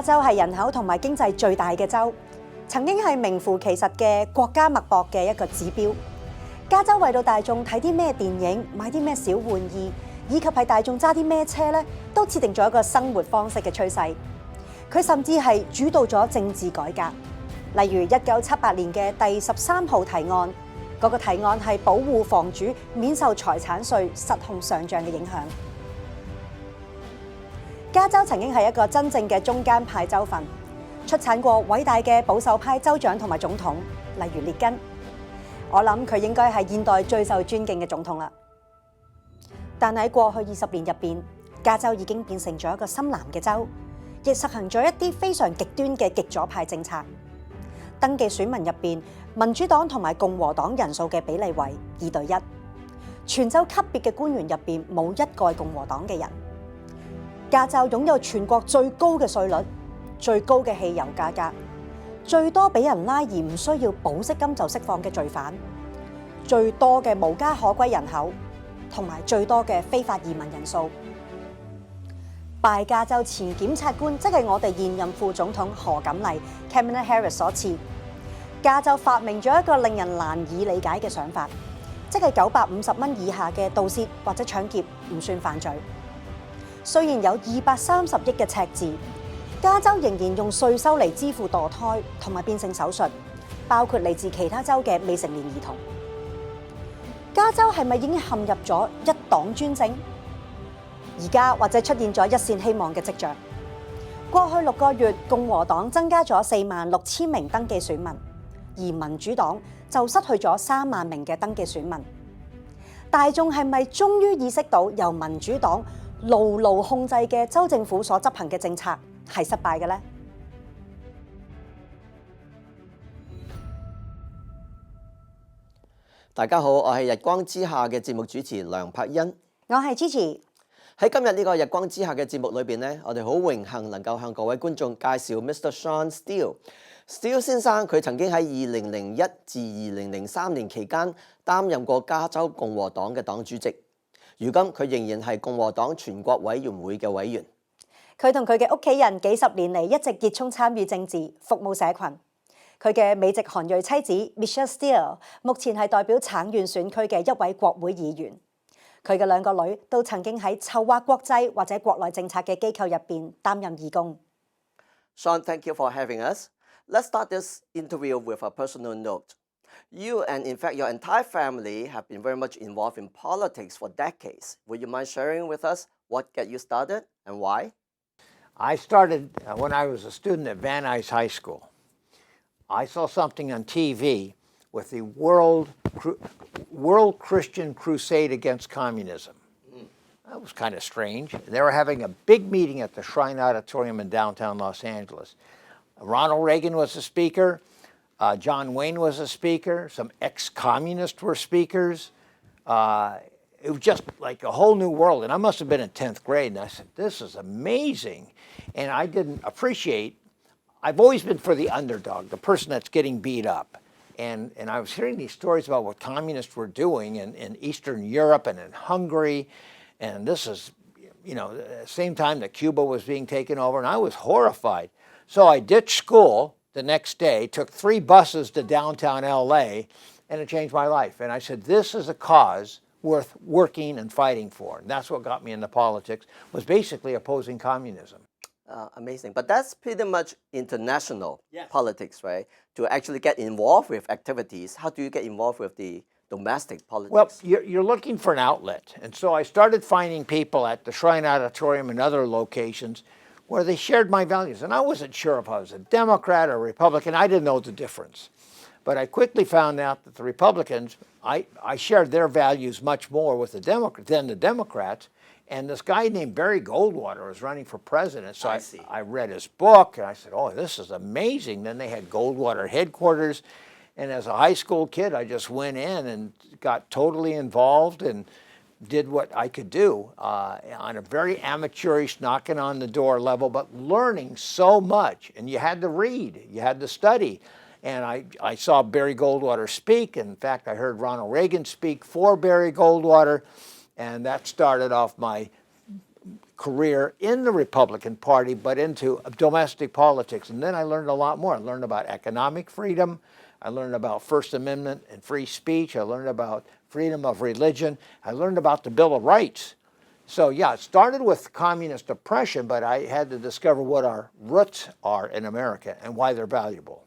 加州係人口同埋經濟最大嘅州，曾經係名副其實嘅國家脈搏嘅一個指標。加州為到大眾睇啲咩電影、買啲咩小玩意，以及係大眾揸啲咩車咧，都設定咗一個生活方式嘅趨勢。佢甚至係主導咗政治改革，例如1978年嘅第13號提案，嗰個提案係保護房主免受財產稅失控上漲嘅影響。加州曾經係一個真正嘅中間派州份，出產過偉大嘅保守派州長同埋總統，例如列根。我諗佢應該係現代最受尊敬嘅總統啦。但喺過去20年入邊，加州已經變成咗一個深藍嘅州，亦實行咗一啲非常極端嘅極左派政策。登記選民入邊，民主黨同埋共和黨人數嘅比例為2對1。全州級別嘅官員入邊冇一個係共和黨嘅人。加州擁有全國最高嘅稅率、最高嘅汽油價格、最多俾人拉而唔需要保釋金就釋放嘅罪犯、最多嘅無家可歸人口，同埋最多嘅非法移民人數。拜加州前檢察官，即係我哋現任副總統何錦麗 （Kamala Harris） 所賜，加州發明咗一個令人難以理解嘅想法，即係950蚊以下嘅盜竊或者搶劫唔算犯罪。雖然有230億嘅赤字，加州仍然用稅收嚟支付墮胎同埋變性手術，包括嚟自其他州嘅未成年兒童。加州係咪已經陷入咗一黨專政？而家或者出現咗一線希望嘅跡象。過去6個月，共和黨增加咗46000名登記選民，而民主黨就失去咗3萬名嘅登記選民。大眾係咪終於意識到由民主黨牢牢控制嘅州政府所執行嘅政策係失敗嘅呢？大家好，我係日光之下嘅節目主持梁柏恩，我係支持。喺今日呢個日光之下嘅節目裏邊呢，我哋好榮幸能夠向各位觀眾介紹 Mr. Sean Steel。Steel 先生佢曾經喺2001至2003年期間擔任過加州共和黨嘅黨主席。如今佢仍然係共和黨全國委員會嘅委員。佢同佢嘅屋企人幾十年嚟一直熱衷參與政治，服務社群。佢嘅美籍韓裔妻子 Michelle Steel 目前係代表橙縣選區嘅一位國會議員。佢嘅2個女都曾經喺籌劃國際或者國內政策嘅機構入邊擔任義工。Sean, thank you for having us. Let's start this interview with a personal note. You and in fact your entire family have been very much involved in politics for decades. Would you mind sharing with us what got you started and why? I started when I was a student at Van Nuys High School. I saw something on TV with the World Christian Crusade against Communism. That was kind of strange. They were having a big meeting at the Shrine Auditorium in downtown Los Angeles. Ronald Reagan was a speaker. John Wayne was a speaker. Some ex-communists were speakers. It was just like a whole new world. And I must have been in 10th grade. And I said, this is amazing. And I didn't appreciate, I've always been for the underdog, the person that's getting beat up. And I was hearing these stories about what communists were doing in Eastern Europe and in Hungary. And this is, you know, the same time that Cuba was being taken over. And I was horrified. So I ditched school the next day, took 3 buses to downtown LA, and it changed my life. And I said, this is a cause worth working and fighting for. And that's what got me into politics, was basically opposing communism. Amazing. But that's pretty much international politics, right? To actually get involved with activities, how do you get involved with the domestic politics? Well, you're looking for an outlet. And so I started finding people at the Shrine Auditorium and other locations where they shared my values. And I wasn't sure if I was a Democrat or a Republican. I didn't know the difference. But I quickly found out that the Republicans, I shared their values much more with than the Democrats. And this guy named Barry Goldwater was running for president. So I read his book, and I said, oh, this is amazing. Then they had Goldwater headquarters. And as a high school kid, I just went in and got totally involved and did what I could do on a very amateurish, knocking on the door level, but learning so much. And you had to read, you had to study. And I saw Barry Goldwater speak. In fact, I heard Ronald Reagan speak for Barry Goldwater. And that started off my career in the Republican Party, but into domestic politics. And then I learned a lot more. I learned about economic freedom. I learned about First Amendment and free speech. I learned about freedom of religion. I learned about the Bill of Rights. So yeah, it started with communist oppression, but I had to discover what our roots are in America and why they're valuable.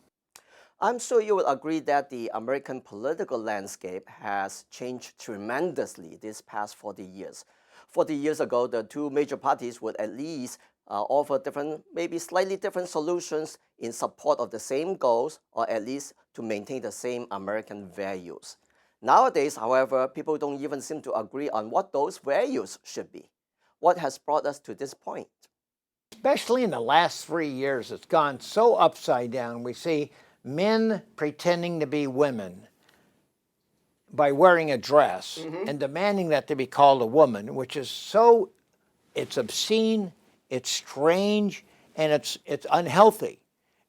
I'm sure you would agree that the American political landscape has changed tremendously these past 40 years. 40 years ago, the two major parties would at least offer different, maybe slightly different solutions in support of the same goals, or at least to maintain the same American values. Nowadays, however, people don't even seem to agree on what those values should be. What has brought us to this point? Especially in the last 3 years, it's gone so upside down. We see men pretending to be women by wearing a dress and demanding that they be called a woman, which is so, it's obscene, it's strange, and it's unhealthy.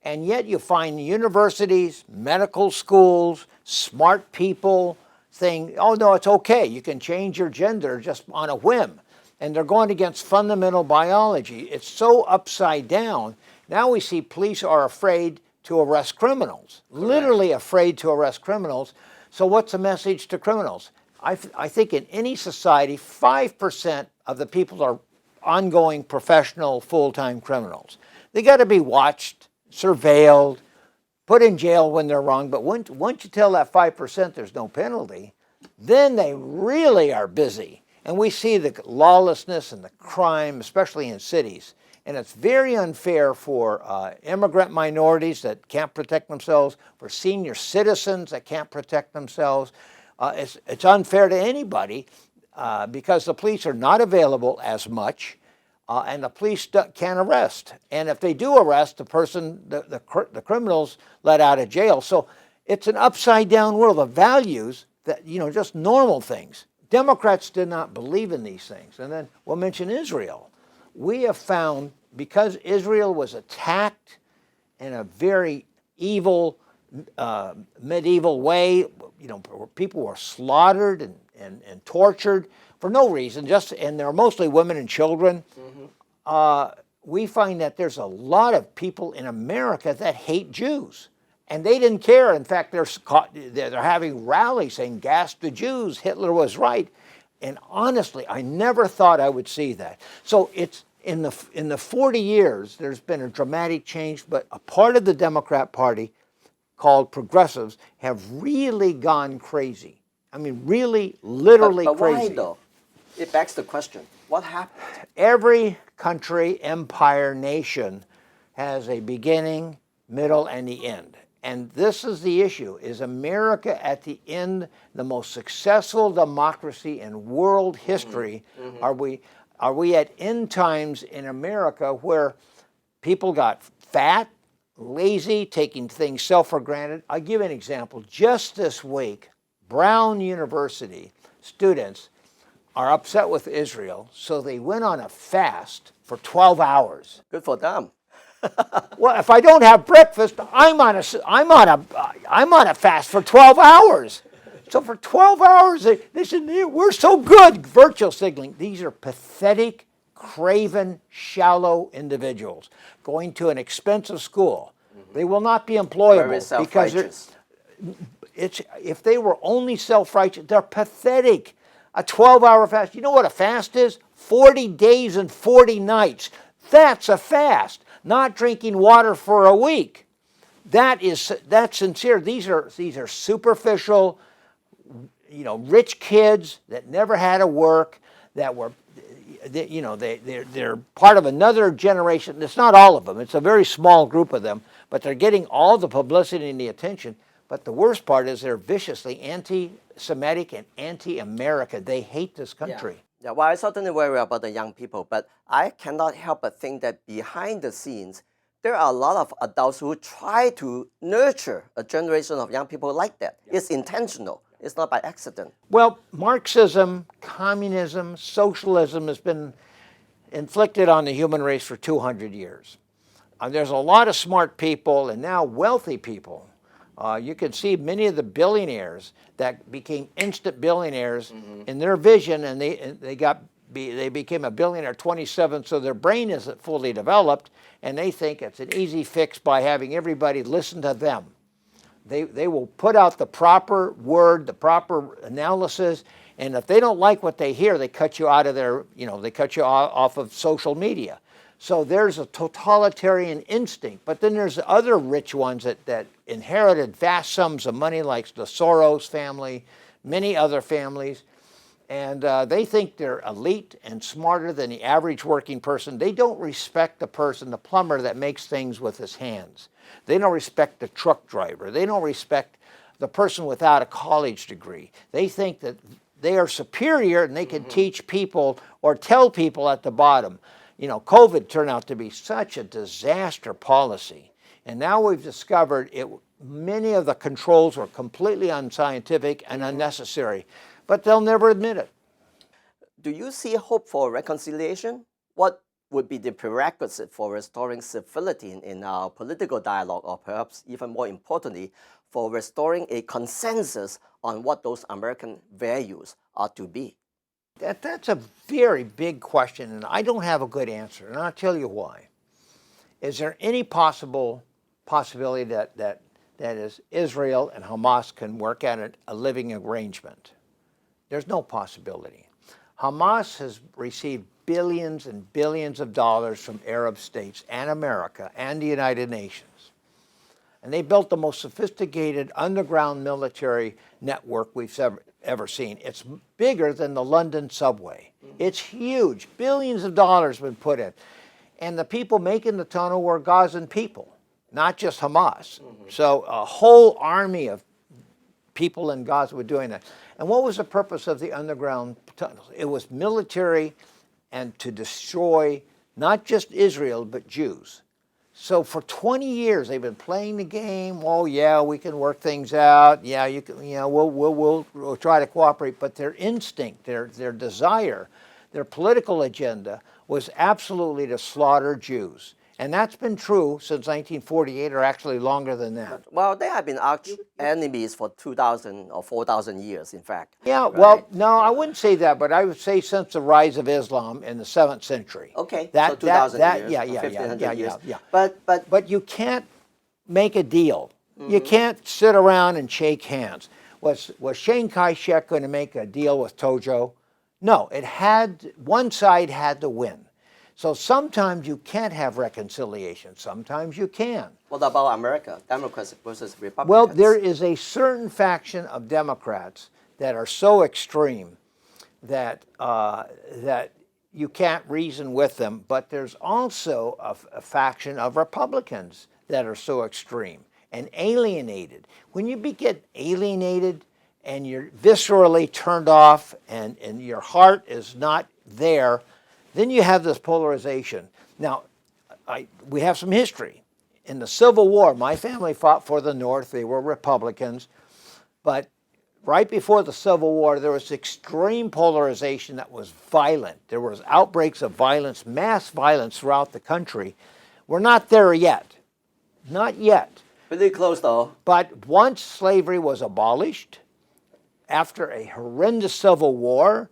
And yet you find universities, medical schools, smart people saying, oh no, it's okay, you can change your gender just on a whim. And they're going against fundamental biology. It's so upside down. Now we see police are afraid to arrest criminals, literally afraid to arrest criminals. So what's the message to criminals? I think in any society, 5% of the people are ongoing professional full-time criminals. They got to be watched, surveilled, put in jail when they're wrong. But once you tell that 5% there's no penalty, then they really are busy. And we see the lawlessness and the crime, especially in cities. And it's very unfair for immigrant minorities that can't protect themselves, for senior citizens that can't protect themselves. It's unfair to anybody because the police are not available as much, and the police can't arrest. And if they do arrest, the person, the criminals let out of jail. So it's an upside down world of values that, you know, just normal things. Democrats did not believe in these things. And then we'll mention Israel. We have found, because Israel was attacked in a very evil, medieval way, you know, people were slaughtered and tortured for no reason, and they're mostly women and children. We find that there's a lot of people in America that hate Jews. And they didn't care. In fact, they're having rallies saying, gas the Jews, Hitler was right. And honestly, I never thought I would see that. So it's in the 40 years, there's been a dramatic change, but a part of the Democrat Party called progressives have really gone crazy. I mean, really, literally but crazy. Why though? It begs the question, what happened? Every country, empire, nation has a beginning, middle, and the end. And this is the issue. Is America at the end the most successful democracy in world history? Are we at end times in America where people got fat, lazy, taking things for granted? I'll give you an example. Just this week, Brown University students are upset with Israel, so they went on a fast for 12 hours. Good for them. Well, if I don't have breakfast, I'm on a fast for 12 hours. So for 12 hours, they said, we're so good, virtual signaling. These are pathetic, craven, shallow individuals going to an expensive school. They will not be employable. Very self-righteous. Because if they were only self-righteous, they're pathetic. A 12-hour fast. You know what a fast is? 40 days and 40 nights. That's a fast. Not drinking water for a week. That's sincere. These are superficial, you know, rich kids that never had to work, that were, you know, they're part of another generation. It's not all of them. It's a very small group of them, but they're getting all the publicity and the attention. But the worst part is they're viciously anti-Semitic and anti-America. They hate this country. Yeah, well, I certainly worry about the young people, but I cannot help but think that behind the scenes, there are a lot of adults who try to nurture a generation of young people like that. Yeah. It's intentional. It's not by accident. Well, Marxism, communism, socialism has been inflicted on the human race for 200 years. There's a lot of smart people and now wealthy people. You can see many of the billionaires that became instant billionaires in their vision, and they got they became a billionaire 27, so their brain isn't fully developed, and they think it's an easy fix by having everybody listen to them. They will put out the proper word, the proper analysis, and if they don't like what they hear, they cut you out of their, they cut you off of social media. So there's a totalitarian instinct, but then there's other rich ones that inherited vast sums of money, like the Soros family, many other families, and they think they're elite and smarter than the average working person. They don't respect the person, the plumber that makes things with his hands. They don't respect the truck driver. They don't respect the person without a college degree. They think that they are superior and they can teach people or tell people at the bottom. COVID turned out to be such a disaster policy. And now we've discovered many of the controls were completely unscientific and unnecessary, but they'll never admit it. Do you see hope for reconciliation? What would be the prerequisite for restoring civility in our political dialogue, or perhaps even more importantly, for restoring a consensus on what those American values are to be? That's a very big question, and I don't have a good answer, and I'll tell you why. Is there any possibility that is Israel and Hamas can work out a living arrangement? There's no possibility. Hamas has received billions and billions of dollars from Arab states and America and the United Nations. And they built the most sophisticated underground military network we've ever seen. It's bigger than the London subway. It's huge. Billions of dollars been put in. And the people making the tunnel were Gazan people, not just Hamas. So a whole army of people in Gaza were doing that. And what was the purpose of the underground tunnels? It was military and to destroy not just Israel, but Jews. So for 20 years, they've been playing the game. Oh yeah, we can work things out. Yeah, we'll try to cooperate. But their instinct, their desire, their political agenda was absolutely to slaughter Jews. And that's been true since 1948, or actually longer than that. Well, they have been arch enemies for 2,000 or 4,000 years, in fact. Yeah, right? well, no, I wouldn't say that, but I would say since the rise of Islam in the 7th century. Okay, so 2,000 years, yeah, 1,500 years. Yeah. But you can't make a deal. You can't sit around and shake hands. Was Chiang Kai-shek going to make a deal with Tojo? No, one side had to win. So sometimes you can't have reconciliation. Sometimes you can. What about America? Democrats versus Republicans? Well, there is a certain faction of Democrats that are so extreme that you can't reason with them. But there's also a faction of Republicans that are so extreme and alienated. When you get alienated and you're viscerally turned off and your heart is not there, then you have this polarization. Now, we have some history. In the Civil War, my family fought for the North. They were Republicans. But right before the Civil War, there was extreme polarization that was violent. There was outbreaks of violence, mass violence throughout the country. We're not there yet. Not yet. Pretty close, though. But once slavery was abolished, after a horrendous Civil War,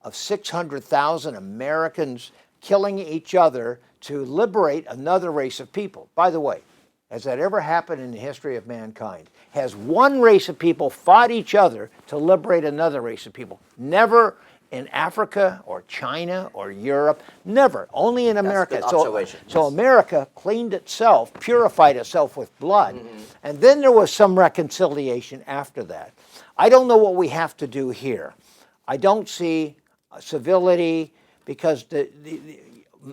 of 600,000 Americans killing each other to liberate another race of people. By the way, has that ever happened in the history of mankind? Has one race of people fought each other to liberate another race of people? Never in Africa or China or Europe. Never. Only in America. That's a good observation. So America cleaned itself, purified itself with blood, and then there was some reconciliation after that. I don't know what we have to do here. I don't see civility, because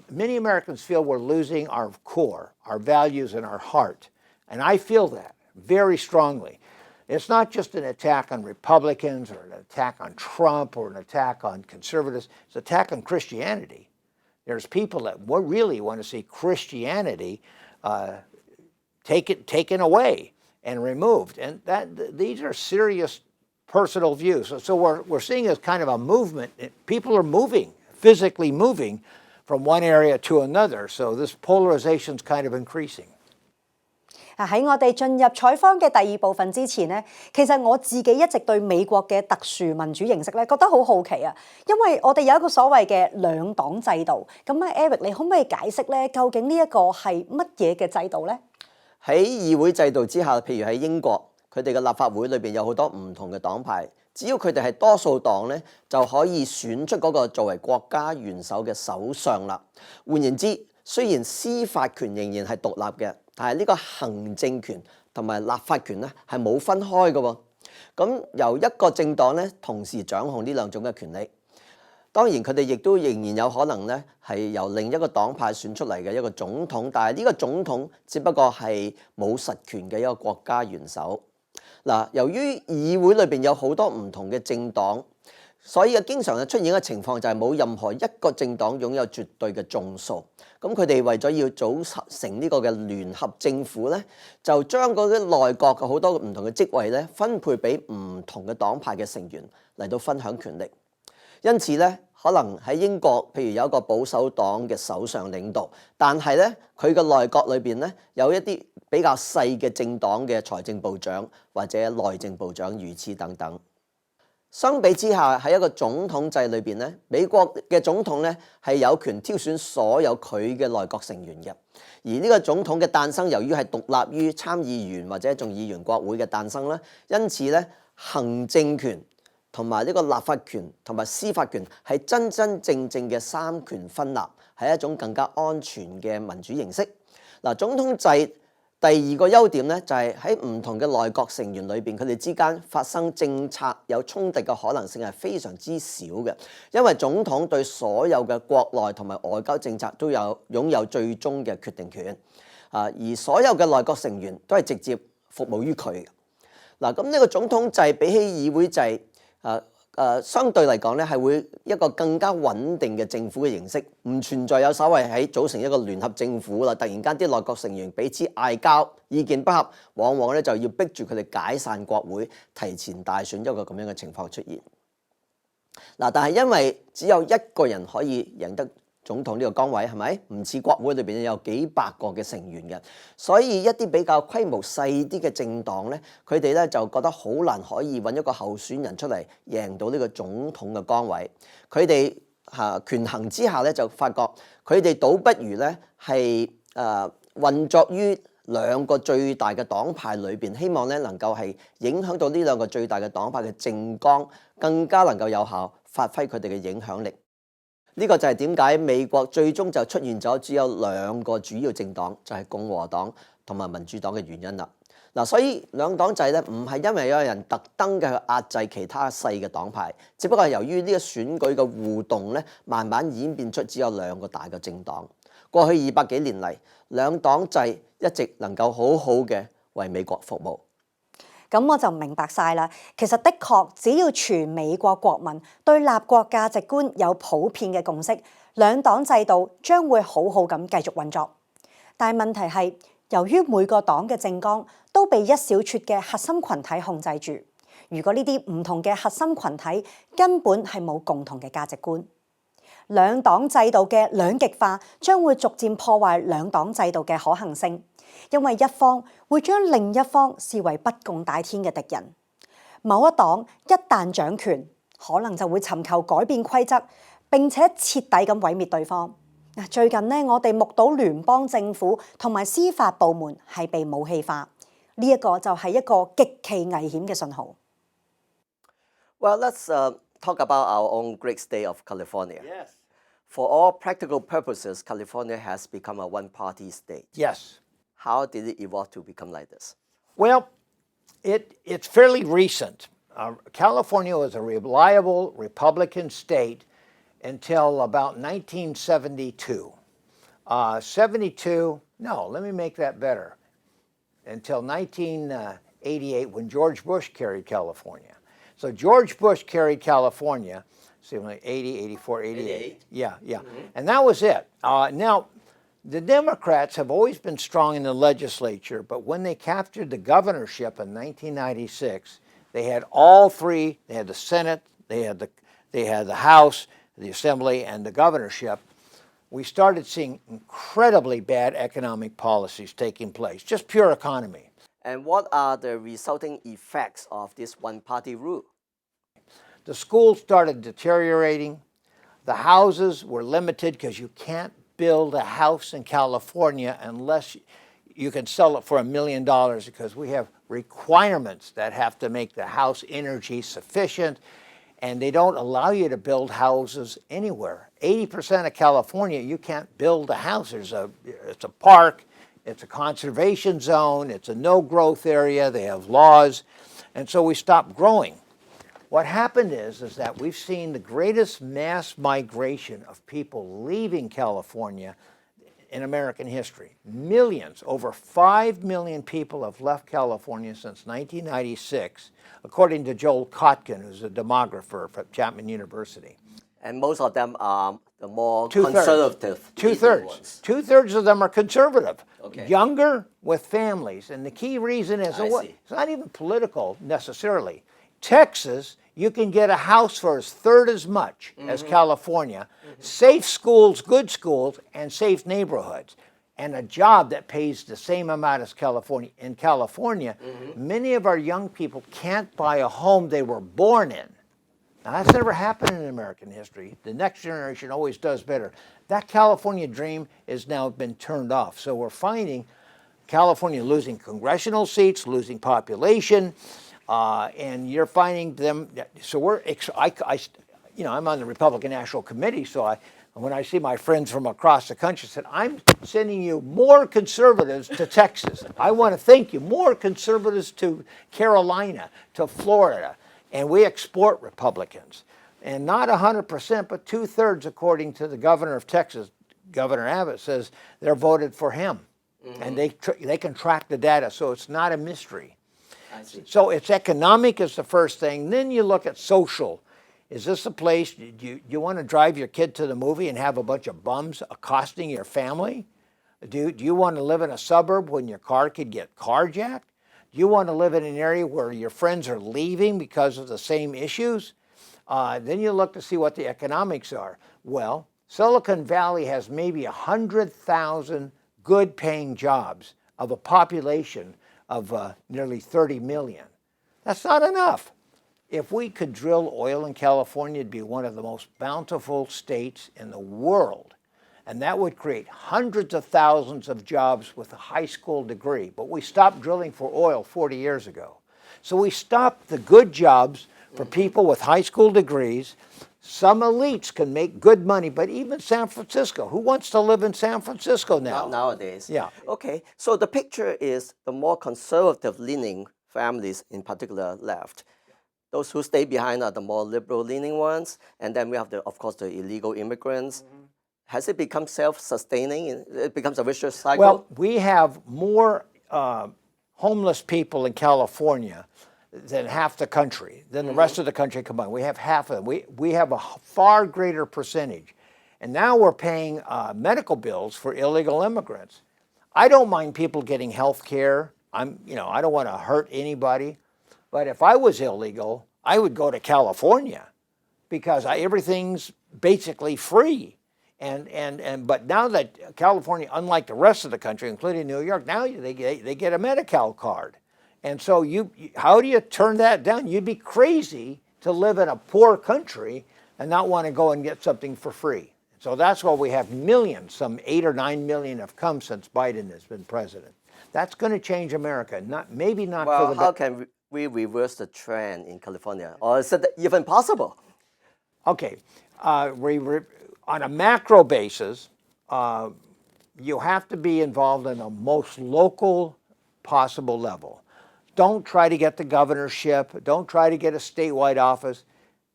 many Americans feel we're losing our core, our values, and our heart. And I feel that very strongly. It's not just an attack on Republicans or an attack on Trump or an attack on conservatives. It's an attack on Christianity. There's people that really want to see Christianity taken away and removed. And these are serious personal views. So we're seeing as kind of a movement. People are moving, physically moving from one area to another. So this polarization is kind of increasing. 喺我哋進入採訪嘅第二部分之前呢，其實我自己一直對美國嘅特殊民主形式咧覺得好好奇啊，因為我哋有一個所謂嘅兩黨制度。咁啊 ，Eric，你可唔可以解釋咧，究竟呢一個係乜嘢嘅制度呢？喺議會制度之下，譬如喺英國，佢哋嘅立法會裏邊有好多唔同嘅黨派，只要佢哋係多數黨咧，就可以選出嗰個作為國家元首嘅首相啦。換言之，雖然司法權仍然係獨立嘅，但係呢個行政權同埋立法權咧係冇分開嘅喎。咁由一個政黨咧同時掌控呢兩種嘅權利，當然佢哋亦都仍然有可能咧係由另一個黨派選出嚟嘅一個總統，但係呢個總統只不過係冇實權嘅一個國家元首。嗱，由於議會裏邊有好多唔同嘅政黨，所以經常出現嘅情況就係冇任何一個政黨擁有絕對嘅眾數。咁佢哋為咗要組成呢個嘅聯合政府咧，就將嗰啲內閣嘅好多唔同嘅職位咧分配俾唔同嘅黨派嘅成員嚟到分享權力。因此咧，可能喺英國，譬如有一個保守黨嘅首相領導，但係咧佢嘅內閣裏邊咧有一啲比較細嘅政黨嘅財政部長或者內政部長，如此等等。相比之下，喺一個總統制裏邊咧，美國嘅總統咧係有權挑選所有佢嘅內閣成員嘅。而呢個總統嘅誕生，由於係獨立於參議員或者眾議員國會嘅誕生啦，因此咧行政權同埋呢個立法權同埋司法權係真真正正嘅三權分立，係一種更加安全嘅民主形式。嗱，總統制第二個優點咧，就係喺唔同嘅內閣成員裏邊，佢哋之間發生政策有衝突嘅可能性係非常之少嘅，因為總統對所有嘅國內同埋外交政策都擁有最終嘅決定權，而所有嘅內閣成員都係直接服務於佢。嗱，咁呢個總統制比起議會制，相對嚟講咧，係會一個更加穩定嘅政府嘅形式，唔存在有所謂喺組成一個聯合政府啦。突然間啲內閣成員彼此嗌交，意見不合，往往咧就要逼住佢哋解散國會，提前大選，一個咁樣嘅情況出現。嗱，但係因為只有一個人可以贏得總統呢個崗位，係咪？唔似國會裏邊有幾百個嘅成員嘅，所以一啲比較規模細啲嘅政黨咧，佢哋咧就覺得好難可以揾一個候選人出嚟贏到呢個總統嘅崗位。佢哋權衡之下咧，就發覺佢哋倒不如咧係運作於兩個最大嘅黨派裏邊，希望咧能夠係影響到呢兩個最大嘅黨派嘅政綱，更加能夠有效發揮佢哋嘅影響力。呢個就係點解美國最終就出現咗只有兩個主要政黨，就係共和黨同埋民主黨嘅原因啦。嗱，所以兩黨制咧唔係因為有人特登嘅去壓制其他細嘅黨派，只不過係由於呢個選舉嘅互動咧，慢慢演變出只有兩個大嘅政黨。過去200幾年嚟，兩黨制一直能夠好好嘅為美國服務。咁我就明白晒啦。其實的確，只要全美國國民對立國價值觀有普遍嘅共識，兩黨制度將會好好咁繼續運作。但係問題係，由於每個黨嘅政綱都被一小撮嘅核心群體控制住，如果呢啲唔同嘅核心群體根本係冇共同嘅價值觀，兩黨制度嘅兩極化將會逐漸破壞兩黨制度嘅可行性。因為一方會將另一方視為不共戴天嘅敵人，某一黨一旦掌權，可能就會尋求改變規則，並且徹底咁毀滅對方。最近呢，我哋目睹聯邦政府同埋司法部門係被武器化，呢一個就係一個極其危險嘅信號。Well, let's talk about our own great state of California. Yes. For all practical purposes, California has become a one-party state. Yes. How did it evolve to become like this? Well, it's fairly recent. California was a reliable Republican state until about 1972. 72, let me make that better. Until 1988 when George Bush carried California. So George Bush carried California, 80, 84, 88. Yeah. Mm-hmm. And that was it. Now, the Democrats have always been strong in the legislature, but when they captured the governorship in 1996, they had all three. They had the Senate, they had the House, the Assembly, and the governorship. we started seeing incredibly bad economic policies taking place, just pure economy. And what are the resulting effects of this one-party rule? The schools started deteriorating. The houses were limited because you can't build a house in California unless you can sell it for $1 million, because we have requirements that have to make the house energy sufficient, and they don't allow you to build houses anywhere. 80% of California, you can't build a house. It's a park, it's a conservation zone, it's a no-growth area, they have laws, and so we stopped growing. What happened is that we've seen the greatest mass migration of people leaving California in American history. Millions, over 5 million people have left California since 1996, according to Joel Kotkin, who's a demographer from Chapman University. And most of them are the more Two-thirds. conservative. Two-thirds. Two-thirds of them are conservative. Okay. Younger with families. And the key reason is, I see. it's not even political necessarily. Texas, you can get a house for a third as much as California, safe schools, good schools, and safe neighborhoods, and a job that pays the same amount as California. In California, many of our young people can't buy a home they were born in. Now, that's never happened in American history. The next generation always does better. That California dream has now been turned off. So we're finding California losing congressional seats, losing population, and you're finding them. So I'm on the Republican National Committee, so when I see my friends from across the country, I said, I'm sending you more conservatives to Texas. I want to thank you. More conservatives to Carolina, to Florida. And we export Republicans. And not 100%, but 2/3, according to the governor of Texas, Governor Abbott, says they're voted for him. And they can track the data, so it's not a mystery. I see. So it's economic is the first thing. Then you look at social. Is this a place, do you want to drive your kid to the movie and have a bunch of bums accosting your family? Do you want to live in a suburb when your car could get carjacked? Do you want to live in an area where your friends are leaving because of the same issues? Then you look to see what the economics are. Well, Silicon Valley has maybe 100,000 good-paying jobs of a population of nearly 30 million. That's not enough. If we could drill oil in California, it'd be one of the most bountiful states in the world. And that would create hundreds of thousands of jobs with a high school degree. But we stopped drilling for oil 40 years ago. So we stopped the good jobs for people with high school degrees. Some elites can make good money, but even San Francisco, who wants to live in San Francisco now? Not nowadays. Yeah. Okay, so the picture is the more conservative-leaning families, in particular, left. Those who stay behind are the more liberal-leaning ones, and then we have, of course, the illegal immigrants. Has it become self-sustaining? It becomes a vicious cycle? Well, we have more homeless people in California than half the country, than the rest of the country combined. We have half of them. We have a far greater percentage. And now we're paying medical bills for illegal immigrants. I don't mind people getting health care. I don't want to hurt anybody. But if I was illegal, I would go to California because everything's basically free. But now that California, unlike the rest of the country, including New York, now they get a Medi-Cal card. And so how do you turn that down? You'd be crazy to live in a poor country and not want to go and get something for free. So that's why we have millions, some 8 or 9 million have come since Biden has been president. That's going to change America, maybe not for the Well, how can we reverse the trend in California? Or is it even possible? Okay. On a macro basis, you have to be involved in the most local possible level. Don't try to get the governorship. Don't try to get a statewide office.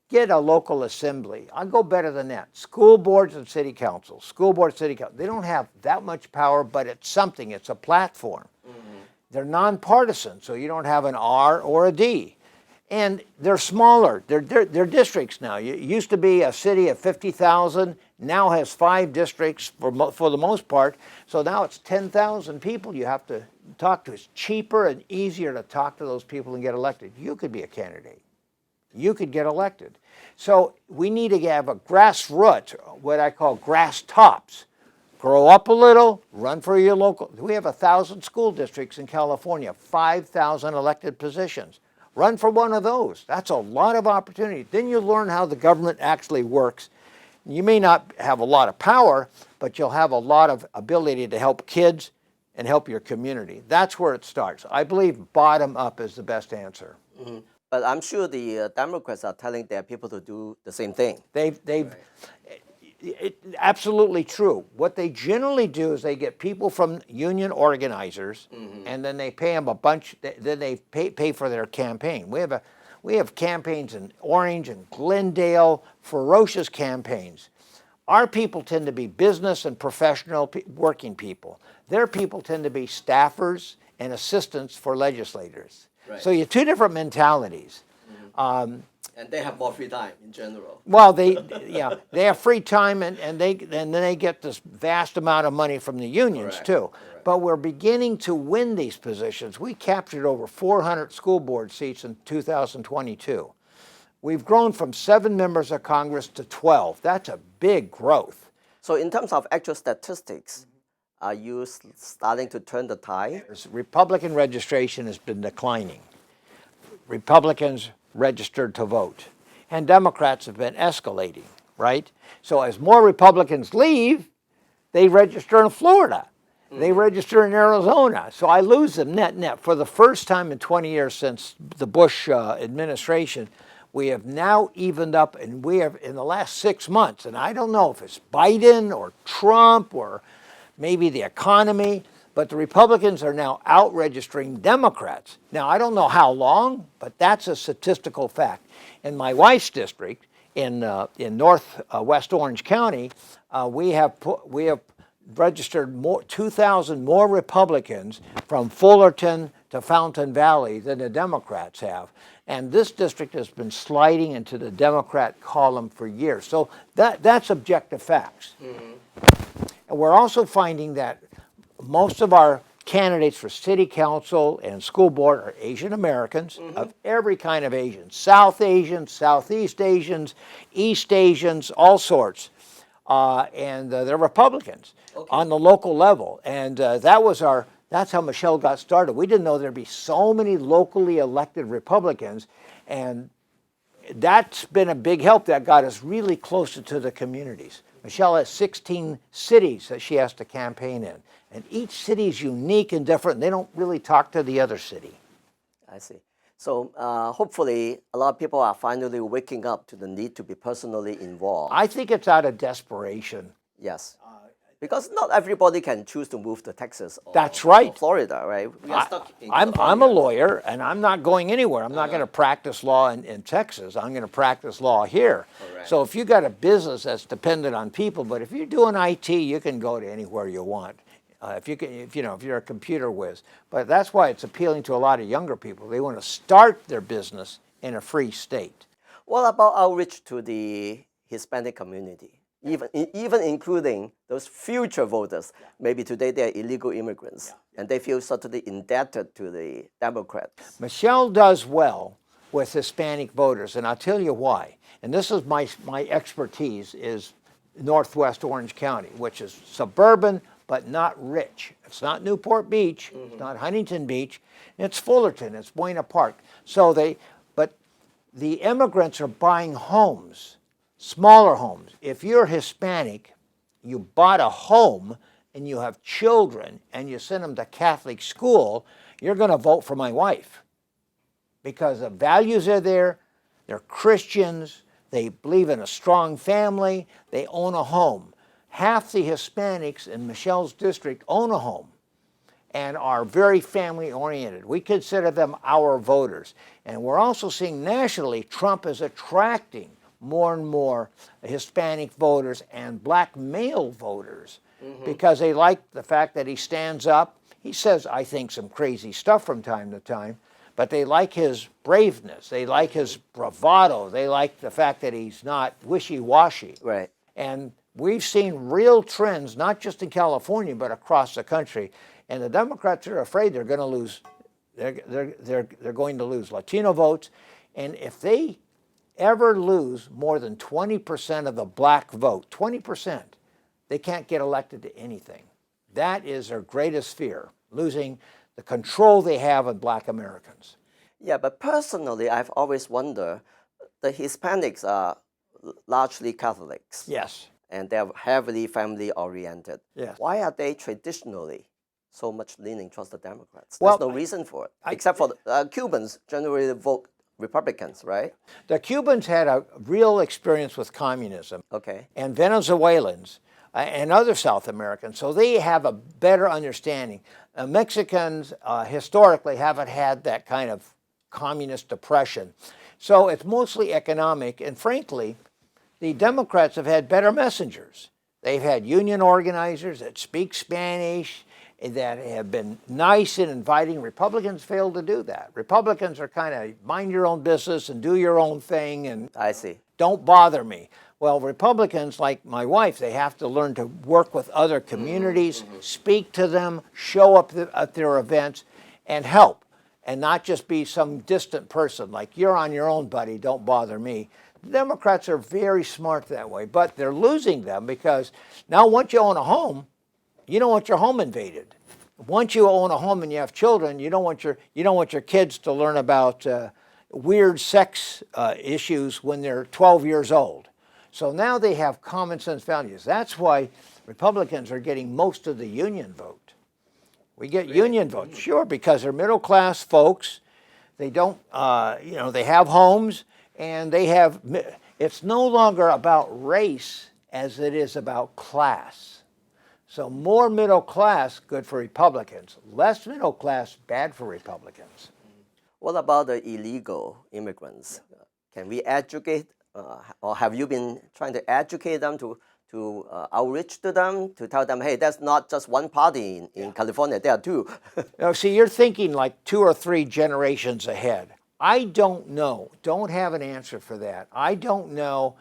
Get a local assembly. I'll go better than that. School boards and city councils. School board, city council. They don't have that much power, but it's something. It's a platform. They're nonpartisan, so you don't have an R or a D. And they're smaller. They're districts now. It used to be a city of 50,000, now has 5 districts for the most part. So now it's 10,000 people you have to talk to. It's cheaper and easier to talk to those people and get elected. You could be a candidate. you could get elected. So we need to have a grassroots, what I call grass tops. Grow up a little, run for your local. We have 1,000 school districts in California, 5,000 elected positions. Run for one of those. That's a lot of opportunity. Then you learn how the government actually works. You may not have a lot of power, but you'll have a lot of ability to help kids and help your community. That's where it starts. I believe bottom up is the best answer. Mm-hmm. But I'm sure the Democrats are telling their people to do the same thing. Absolutely true. What they generally do is they get people from union organizers, and then they pay them a bunch. Then they pay for their campaign. We have campaigns in Orange and Glendale, ferocious campaigns. Our people tend to be business and professional working people. Their people tend to be staffers and assistants for legislators. Right. So you have two different mentalities. And they have more free time in general. Well, they have free time, and then they get this vast amount of money from the unions. Correct. Too. Correct. But we're beginning to win these positions. We captured over 400 school board seats in 2022. We've grown from 7 members of Congress to 12. That's a big growth. So in terms of actual statistics, are you starting to turn the tide? Republican registration has been declining. Republicans registered to vote, and Democrats have been escalating, right? So as more Republicans leave, they register in Florida. They register in Arizona. So I lose them net. For the first time in 20 years since the Bush administration, we have now evened up, and we have in the last 6 months, and I don't know if it's Biden or Trump or maybe the economy, but the Republicans are now out-registering Democrats. Now, I don't know how long, but that's a statistical fact. In my wife's district, in northwest Orange County, we have registered 2,000 more Republicans from Fullerton to Fountain Valley than the Democrats have. And this district has been sliding into the Democrat column for years. So that's objective facts. And we're also finding that most of our candidates for city council and school board are Asian Americans of every kind of Asian. South Asians, Southeast Asians, East Asians, all sorts. And they're Republicans on the local level. And that's how Michelle got started. We didn't know there'd be so many locally elected Republicans. And that's been a big help. That got us really closer to the communities. Michelle has 16 cities that she has to campaign in. And each city is unique and different. They don't really talk to the other city. I see. So hopefully a lot of people are finally waking up to the need to be personally involved. I think it's out of desperation. Yes. Because not everybody can choose to move to Texas or, That's right. or Florida, right? We are stuck in I'm a lawyer, and I'm not going anywhere. I'm not going to practice law in Texas. I'm going to practice law here. Correct. So if you got a business that's dependent on people, but if you're doing IT, you can go to anywhere you want. If you're a computer whiz. But that's why it's appealing to a lot of younger people. They want to start their business in a free state. What about outreach to the Hispanic community? Even including those future voters. Maybe today they're illegal immigrants, and they feel certainly indebted to the Democrats. Michelle does well with Hispanic voters, and I'll tell you why. And this is my expertise is northwest Orange County, which is suburban but not rich. It's not Newport Beach, it's not Huntington Beach, it's Fullerton, it's Buena Park. But the immigrants are buying homes. Smaller homes. If you're Hispanic, you bought a home and you have children and you send them to Catholic school, you're going to vote for my wife. Because the values are there, they're Christians, they believe in a strong family, they own a home. Half the Hispanics in Michelle's district own a home and are very family oriented. We consider them our voters. And we're also seeing nationally Trump is attracting more and more Hispanic voters and black male voters because they like the fact that he stands up. He says, I think, some crazy stuff from time to time, but they like his braveness. They like his bravado. They like the fact that he's not wishy-washy. Right. And we've seen real trends, not just in California, but across the country. And the Democrats are afraid they're going to lose. They're going to lose Latino votes. And if they ever lose more than 20% of the black vote, 20%, they can't get elected to anything. That is their greatest fear, losing the control they have on black Americans. Yeah, but personally, I've always wondered, the Hispanics are largely Catholics. Yes. And they're heavily family-oriented. Yes. Why are they traditionally so much leaning towards the Democrats? Well, There's no reason for it, except for Cubans generally vote Republicans, right? The Cubans had a real experience with communism. Okay. And Venezuelans and other South Americans, so they have a better understanding. Mexicans historically haven't had that kind of communist depression. So it's mostly economic, and frankly, the Democrats have had better messengers. They've had union organizers that speak Spanish, that have been nice in inviting. Republicans failed to do that. Republicans are kind of mind your own business and do your own thing and I see. Don't bother me. Well, Republicans, like my wife, they have to learn to work with other communities, speak to them, show up at their events, and help, and not just be some distant person like, you're on your own, buddy, don't bother me. The Democrats are very smart that way, but they're losing them because now once you own a home, you don't want your home invaded. Once you own a home and you have children, you don't want your kids to learn about weird sex issues when they're 12 years old. So now they have common sense values. That's why Republicans are getting most of the union vote. We get union votes, sure, because they're middle class folks. They don't, they have homes, and they have. It's no longer about race as it is about class. So more middle class, good for Republicans. Less middle class, bad for Republicans. What about the illegal immigrants? Can we educate, or have you been trying to educate them to outreach to them, to tell them, hey, that's not just one party in California, there are two. Now, see, you're thinking like 2 or 3 generations ahead. I don't know, don't have an answer for that. I don't know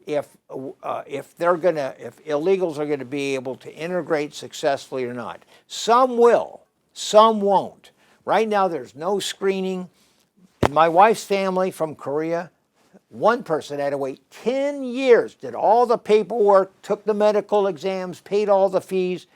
if illegals are going to be able to integrate successfully or not. Some will, some won't. Right now, there's no screening. In my wife's family from Korea, one person had to wait 10 years, did all the paperwork, took the medical exams, paid all the fees,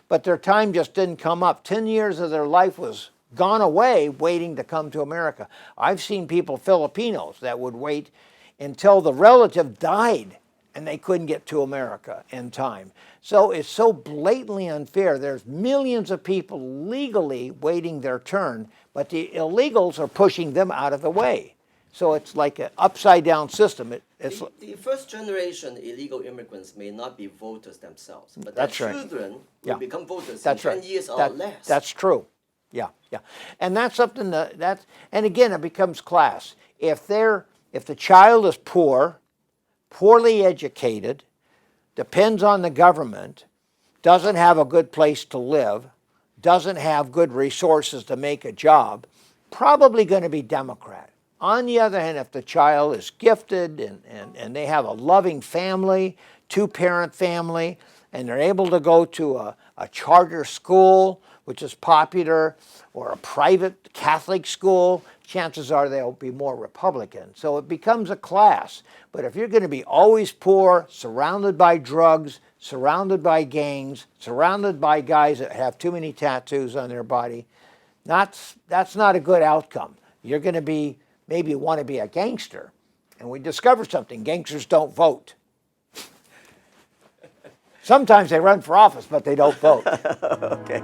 but their time just didn't come up. 10 years of their life was gone away waiting to come to America. I've seen people, Filipinos, that would wait until the relative died and they couldn't get to America in time. So it's so blatantly unfair. There's millions of people legally waiting their turn, but the illegals are pushing them out of the way. So it's like an upside-down system. The first generation illegal immigrants may not be voters themselves, but their That's right. children will become voters That's in right. 10 years or less. That's true. Yeah. And that's something and again, it becomes class. If the child is poor, poorly educated, depends on the government, doesn't have a good place to live, doesn't have good resources to make a job, probably going to be Democrat. On the other hand, if the child is gifted and they have a loving family, 2-parent family, and they're able to go to a charter school, which is popular, or a private Catholic school, chances are they'll be more Republican. So it becomes a class. But if you're going to be always poor, surrounded by drugs, surrounded by gangs, surrounded by guys that have too many tattoos on their body, that's not a good outcome. You're going to be, maybe you want to be a gangster. And we discovered something, gangsters don't vote. Sometimes they run for office, but they don't vote. Okay.